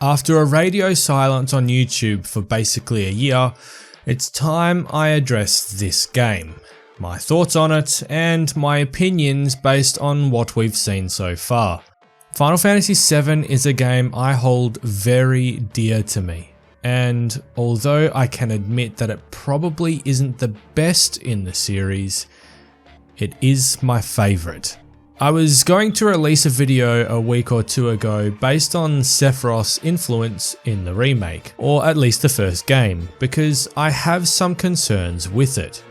After a radio silence on YouTube for basically a year, it's time I address this game, my thoughts on it, and my opinions based on what we've seen so far. Final Fantasy VII is a game I hold very dear to me, and although I can admit that it probably isn't the best in the series, it is my favourite. I was going to release a video a week or two ago based on Sephiroth's influence in the remake, or at least the first game, because I have some concerns with it.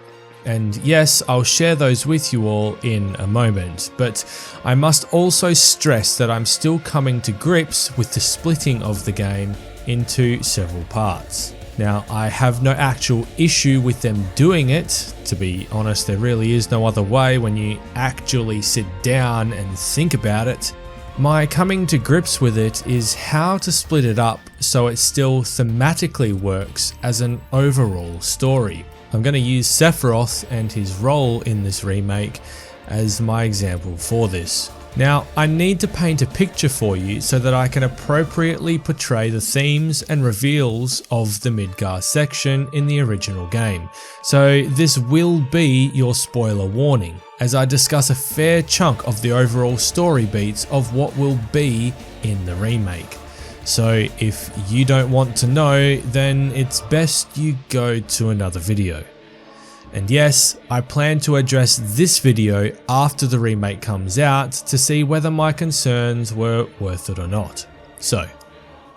And yes, I'll share those with you all in a moment, but I must also stress that I'm still coming to grips with the splitting of the game into several parts. Now, I have no actual issue with them doing it. To be honest, there really is no other way when you actually sit down and think about it. My coming to grips with it is how to split it up so it still thematically works as an overall story. I'm going to use Sephiroth and his role in this remake as my example for this. Now, I need to paint a picture for you so that I can appropriately portray the themes and reveals of the Midgar section in the original game. So this will be your spoiler warning, as I discuss a fair chunk of the overall story beats of what will be in the remake. So if you don't want to know, then it's best you go to another video. And yes, I plan to address this video after the remake comes out to see whether my concerns were worth it or not. So,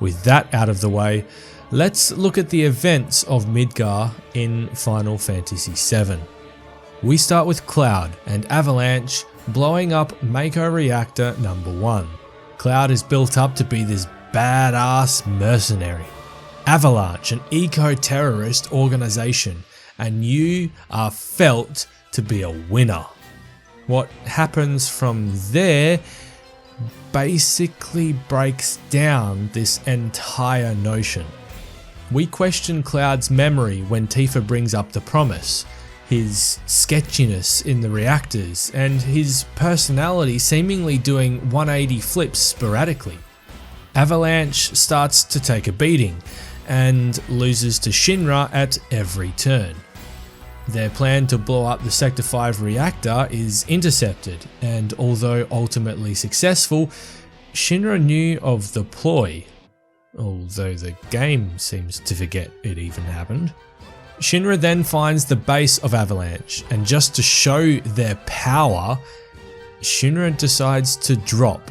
with that out of the way, let's look at the events of Midgar in Final Fantasy VII. We start with Cloud and Avalanche blowing up Mako Reactor number 1. Cloud is built up to be this badass mercenary. Avalanche, an eco-terrorist organization, and you are felt to be a winner. What happens from there basically breaks down this entire notion. We question Cloud's memory when Tifa brings up the promise, his sketchiness in the reactors, and his personality seemingly doing 180 flips sporadically. Avalanche starts to take a beating and loses to Shinra at every turn. Their plan to blow up the Sector 5 reactor is intercepted, and although ultimately successful, Shinra knew of the ploy, although the game seems to forget it even happened. Shinra then finds the base of Avalanche, and just to show their power, Shinra decides to drop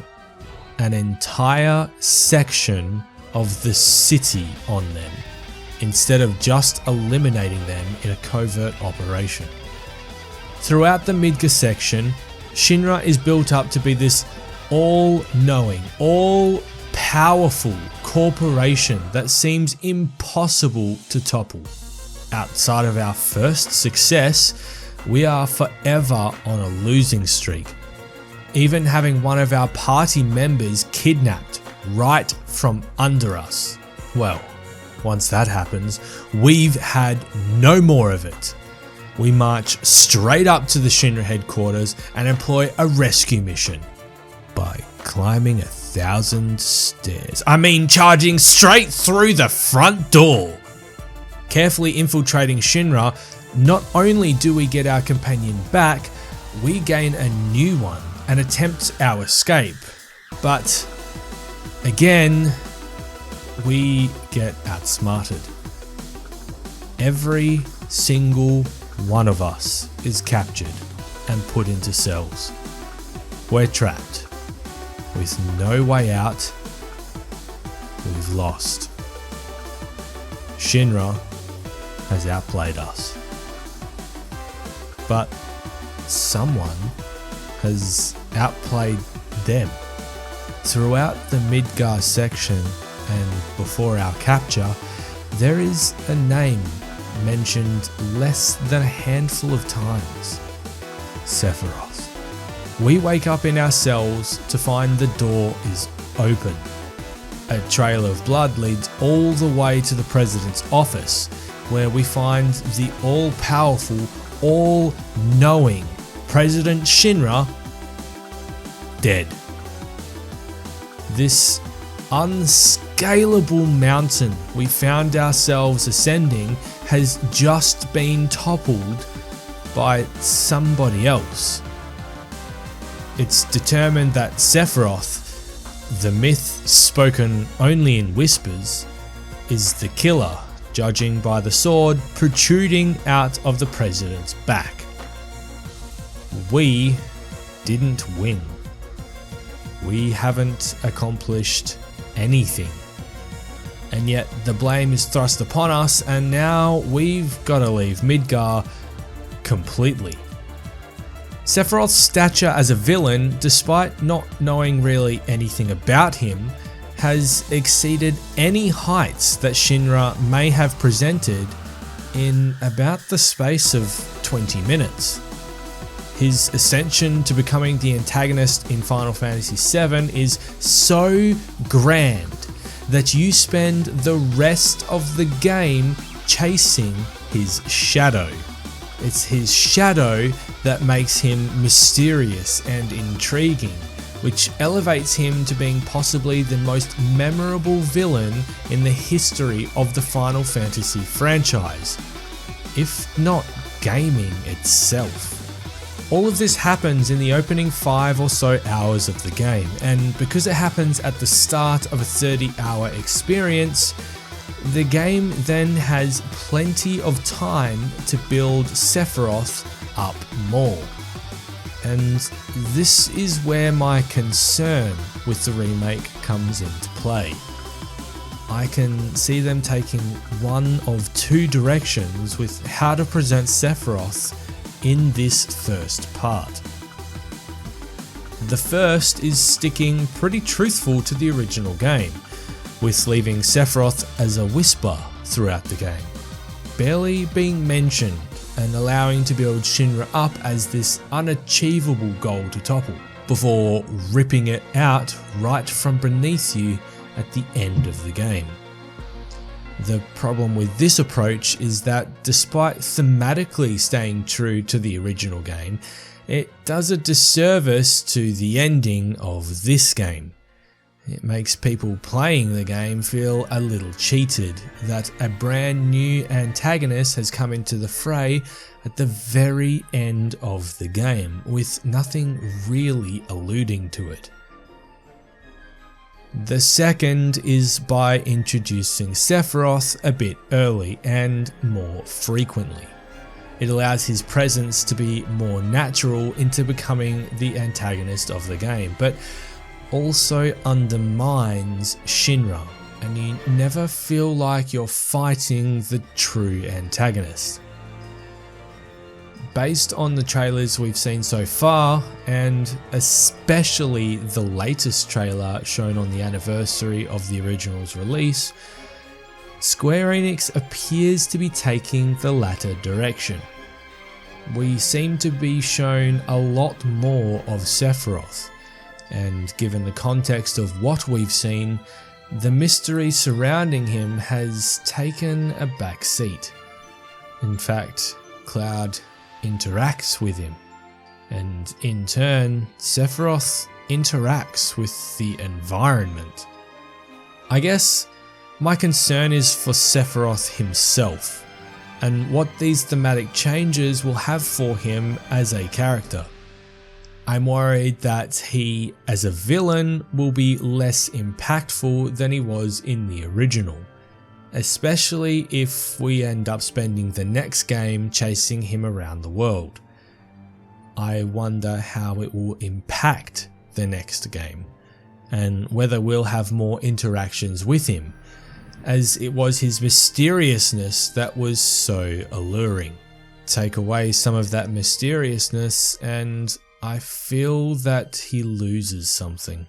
an entire section of the city on them, instead of just eliminating them in a covert operation. Throughout the Midgar section, Shinra is built up to be this all-knowing, all-powerful corporation that seems impossible to topple. Outside of our first success, we are forever on a losing streak, even having one of our party members kidnapped right from under us. Well, once that happens, we've had no more of it. We march straight up to the Shinra headquarters and employ a rescue mission by climbing 1,000 stairs. I mean, charging straight through the front door. Carefully infiltrating Shinra, not only do we get our companion back, we gain a new one and attempt our escape. But again, we get outsmarted. Every single one of us is captured and put into cells. We're trapped with no way out. We've lost. Shinra has outplayed us. But someone has outplayed them. Throughout the Midgar section and before our capture, there is a name mentioned less than a handful of times: Sephiroth. We wake up in our cells to find the door is open. A trail of blood leads all the way to the president's office, where we find the all-powerful, all-knowing President Shinra dead. This unscalable mountain we found ourselves ascending has just been toppled by somebody else. It's determined that Sephiroth, the myth spoken only in whispers, is the killer, judging by the sword protruding out of the president's back. We didn't win. We haven't accomplished anything. And yet the blame is thrust upon us, and now we've got to leave Midgar completely. Sephiroth's stature as a villain, despite not knowing really anything about him, has exceeded any heights that Shinra may have presented in about the space of 20 minutes. His ascension to becoming the antagonist in Final Fantasy VII is so grand that you spend the rest of the game chasing his shadow. It's his shadow that makes him mysterious and intriguing, which elevates him to being possibly the most memorable villain in the history of the Final Fantasy franchise, if not gaming itself. All of this happens in the opening 5 or so hours of the game, and because it happens at the start of a 30-hour experience, the game then has plenty of time to build Sephiroth up more. And this is where my concern with the remake comes into play. I can see them taking one of two directions with how to present Sephiroth in this first part. The first is sticking pretty truthful to the original game, with leaving Sephiroth as a whisper throughout the game, barely being mentioned, and allowing to build Shinra up as this unachievable goal to topple, before ripping it out right from beneath you at the end of the game. The problem with this approach is that despite thematically staying true to the original game, it does a disservice to the ending of this game. It makes people playing the game feel a little cheated that a brand new antagonist has come into the fray at the very end of the game, with nothing really alluding to it. The second is by introducing Sephiroth a bit early and more frequently. It allows his presence to be more natural into becoming the antagonist of the game, but also undermines Shinra, and you never feel like you're fighting the true antagonist. Based on the trailers we've seen so far, and especially the latest trailer shown on the anniversary of the original's release, Square Enix appears to be taking the latter direction. We seem to be shown a lot more of Sephiroth, and given the context of what we've seen, the mystery surrounding him has taken a back seat. In fact, Cloud interacts with him, and in turn, Sephiroth interacts with the environment. I guess my concern is for Sephiroth himself, and what these thematic changes will have for him as a character. I'm worried that he, as a villain, will be less impactful than he was in the original, especially if we end up spending the next game chasing him around the world. I wonder how it will impact the next game, and whether we'll have more interactions with him, as it was his mysteriousness that was so alluring. Take away some of that mysteriousness and I feel that he loses something.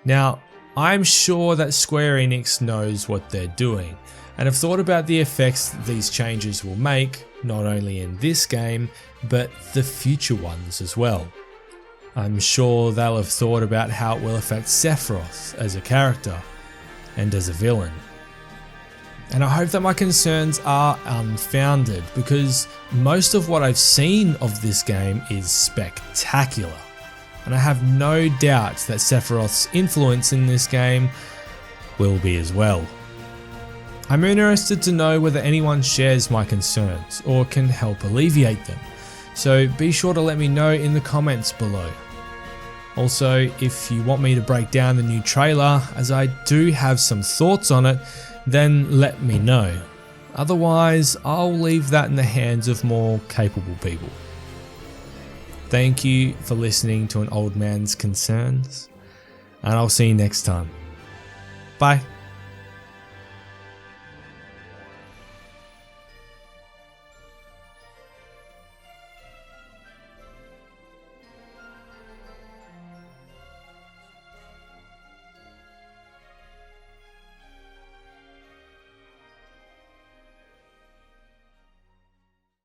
Now, I'm sure that Square Enix knows what they're doing, and have thought about the effects these changes will make, not only in this game, but the future ones as well. I'm sure they'll have thought about how it will affect Sephiroth as a character, and as a villain. And I hope that my concerns are unfounded, because most of what I've seen of this game is spectacular. and I have no doubt that Sephiroth's influence in this game will be as well. I'm interested to know whether anyone shares my concerns or can help alleviate them, so be sure to let me know in the comments below. Also, if you want me to break down the new trailer, as I do have some thoughts on it, then let me know. Otherwise, I'll leave that in the hands of more capable people. Thank you for listening to an old man's concerns, and I'll see you next time. Bye.